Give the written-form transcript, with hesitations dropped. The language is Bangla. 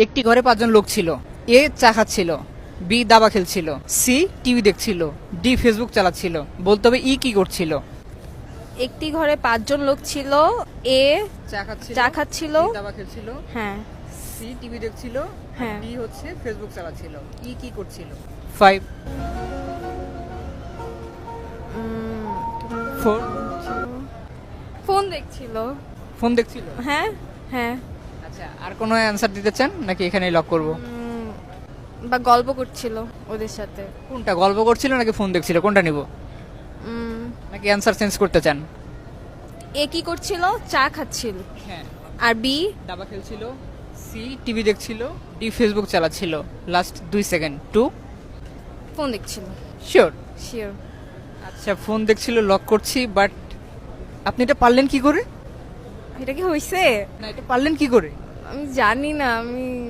একটি ঘরে 5জন লোক ছিল। এ চা খাচ্ছিল, বি দাবা খেলছিল, সি টিভি দেখছিল, ডি ফেসবুক চালাচ্ছিল। বলতে হবে ই কি করছিল। একটি ঘরে 5জন লোক ছিল। এ চা খাচ্ছিল। বি দাবা খেলছিল, হ্যাঁ সি টিভি দেখছিল, হ্যাঁ। ডি হচ্ছে ফেসবুক চালাচ্ছিল। ই কি করছিল? 5 4 ফোন দেখছিল। ফোন দেখছিল। হ্যাঁ হ্যাঁ। আচ্ছা, আর কোনো অ্যানসার দিতে চান নাকি এখানেই লক করব? বা গল্প করছিল ওদের সাথে। কোনটা, গল্প করছিল নাকি ফোন দেখছিল, কোনটা নিব? নাকি অ্যানসার চেঞ্জ করতে চান? এ কি করছিল? চা খাচ্ছিল। হ্যাঁ, আর বি দাবা খেলছিল, সি টিভি দেখছিল, ডি ফেসবুক চালাচ্ছিল। Last 2 second. 2 ফোন দেখছিল। শিওর? শিওর। আচ্ছা, ফোন দেখছিল লক করছি, বাট আপনি এটা পারলেন কি করে? এটা কি হয়েছে? না, এটা পারলেন কি করে? আমি জানি না। আমি